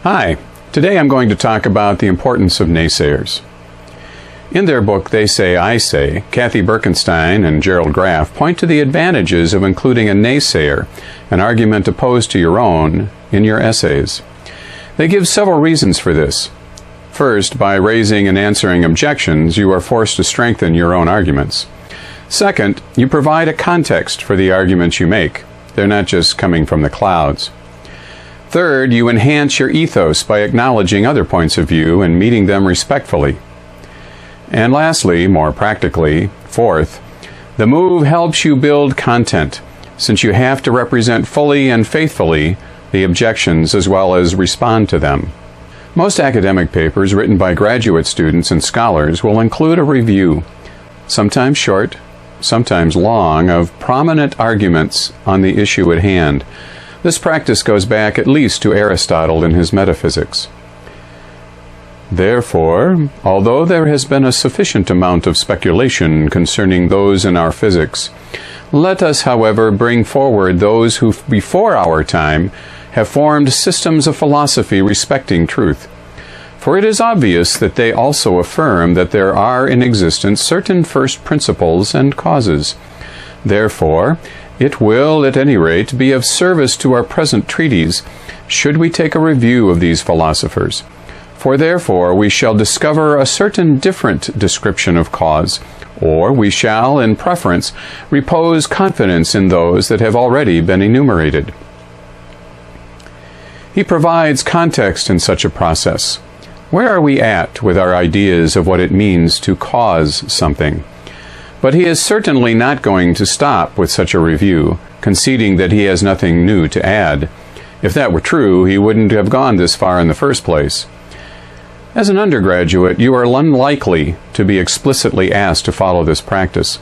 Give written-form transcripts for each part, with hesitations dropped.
Hi, today I'm going to talk about the importance of naysayers. In their book, They Say, I Say, Kathy Birkenstein and Gerald Graff point to the advantages of including a naysayer, an argument opposed to your own, in your essays. They give several reasons for this. First, by raising and answering objections, you are forced to strengthen your own arguments. Second, you provide a context for the arguments you make. They're not just coming from the clouds. Third, you enhance your ethos by acknowledging other points of view and meeting them respectfully. And lastly, more practically, fourth, the move helps you build content, since you have to represent fully and faithfully the objections as well as respond to them. Most academic papers written by graduate students and scholars will include a review, sometimes short, sometimes long, of prominent arguments on the issue at hand. This practice goes back at least to Aristotle in his Metaphysics. Therefore, although there has been a sufficient amount of speculation concerning those in our physics, let us, however, bring forward those who before our time have formed systems of philosophy respecting truth. For it is obvious that they also affirm that there are in existence certain first principles and causes. Therefore, it will, at any rate, be of service to our present treatise, should we take a review of these philosophers. For therefore we shall discover a certain different description of cause, or we shall, in preference, repose confidence in those that have already been enumerated. He provides context in such a process. Where are we at with our ideas of what it means to cause something? But he is certainly not going to stop with such a review, conceding that he has nothing new to add. If that were true, he wouldn't have gone this far in the first place. As an undergraduate, you are unlikely to be explicitly asked to follow this practice.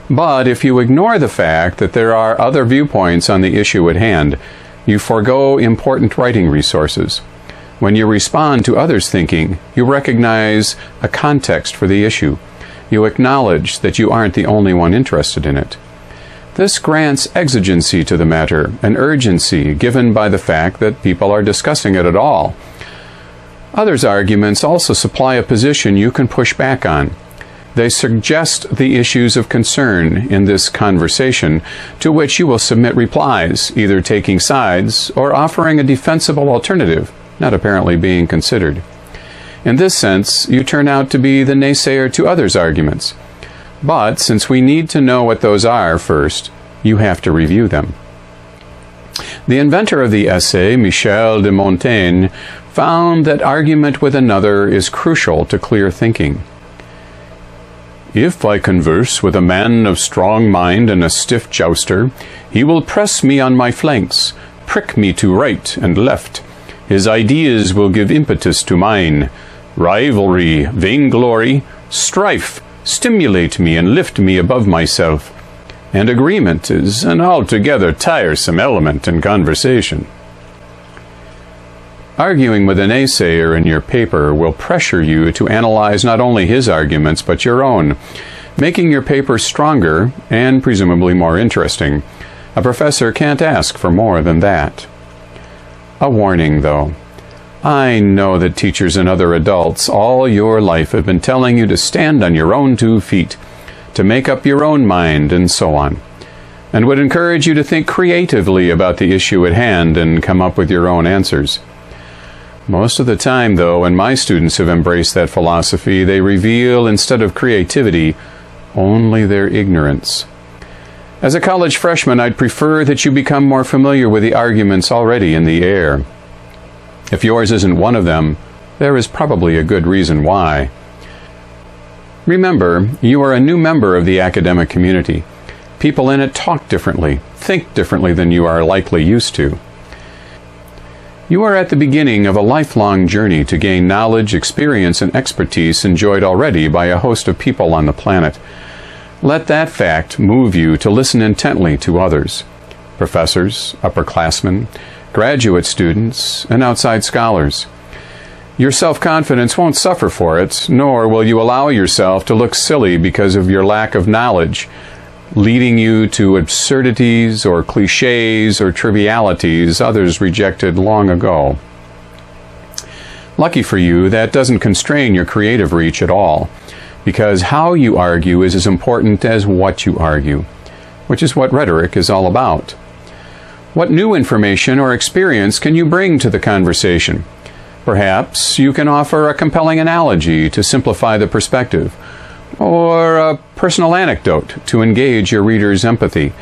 But if you ignore the fact that there are other viewpoints on the issue at hand, you forego important writing resources. When you respond to others' thinking, you recognize a context for the issue. You acknowledge that you aren't the only one interested in it. This grants exigency to the matter, an urgency given by the fact that people are discussing it at all. Others' arguments also supply a position you can push back on. They suggest the issues of concern in this conversation, to which you will submit replies, either taking sides or offering a defensible alternative, not apparently being considered. In this sense, you turn out to be the naysayer to others' arguments. But since we need to know what those are first, you have to review them. The inventor of the essay, Michel de Montaigne, found that argument with another is crucial to clear thinking. If I converse with a man of strong mind and a stiff jouster, he will press me on my flanks, prick me to right and left. His ideas will give impetus to mine. Rivalry, vainglory, strife stimulate me and lift me above myself. And agreement is an altogether tiresome element in conversation. Arguing with a naysayer in your paper will pressure you to analyze not only his arguments but your own, making your paper stronger and presumably more interesting. A professor can't ask for more than that. A warning, though. I know that teachers and other adults all your life have been telling you to stand on your own 2 feet, to make up your own mind, and so on, and would encourage you to think creatively about the issue at hand and come up with your own answers. Most of the time, though, when my students have embraced that philosophy, they reveal, instead of creativity, only their ignorance. As a college freshman, I'd prefer that you become more familiar with the arguments already in the air. If yours isn't one of them, there is probably a good reason why. Remember, you are a new member of the academic community. People in it talk differently, think differently than you are likely used to. You are at the beginning of a lifelong journey to gain knowledge, experience, and expertise enjoyed already by a host of people on the planet. Let that fact move you to listen intently to others, professors, upperclassmen, graduate students, and outside scholars. Your self-confidence won't suffer for it, nor will you allow yourself to look silly because of your lack of knowledge, leading you to absurdities or cliches or trivialities others rejected long ago. Lucky for you, that doesn't constrain your creative reach at all, because how you argue is as important as what you argue, which is what rhetoric is all about. What new information or experience can you bring to the conversation? Perhaps you can offer a compelling analogy to simplify the perspective, or a personal anecdote to engage your reader's empathy,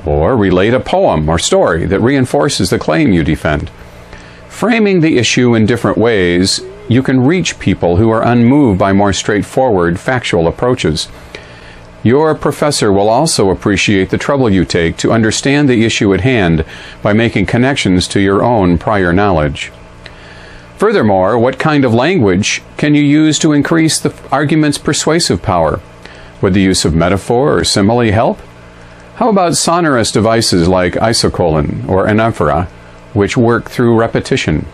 or relate a poem or story that reinforces the claim you defend. Framing the issue in different ways, you can reach people who are unmoved by more straightforward, factual approaches. Your professor will also appreciate the trouble you take to understand the issue at hand by making connections to your own prior knowledge. Furthermore, what kind of language can you use to increase the argument's persuasive power? Would the use of metaphor or simile help? How about sonorous devices like isocolon or anaphora, which work through repetition?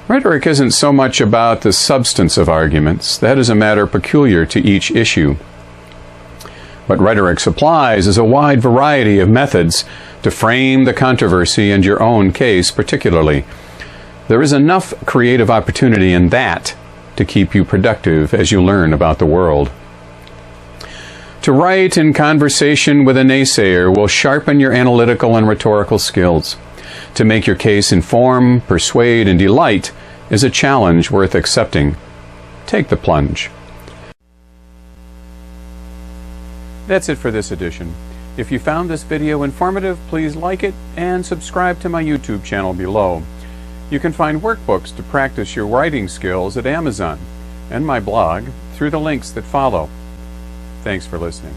Rhetoric isn't so much about the substance of arguments. That is a matter peculiar to each issue. What rhetoric supplies is a wide variety of methods to frame the controversy and your own case particularly. There is enough creative opportunity in that to keep you productive as you learn about the world. To write in conversation with a naysayer will sharpen your analytical and rhetorical skills. To make your case inform, persuade, and delight is a challenge worth accepting. Take the plunge. That's it for this edition. If you found this video informative, please like it and subscribe to my YouTube channel below. You can find workbooks to practice your writing skills at Amazon and my blog through the links that follow. Thanks for listening.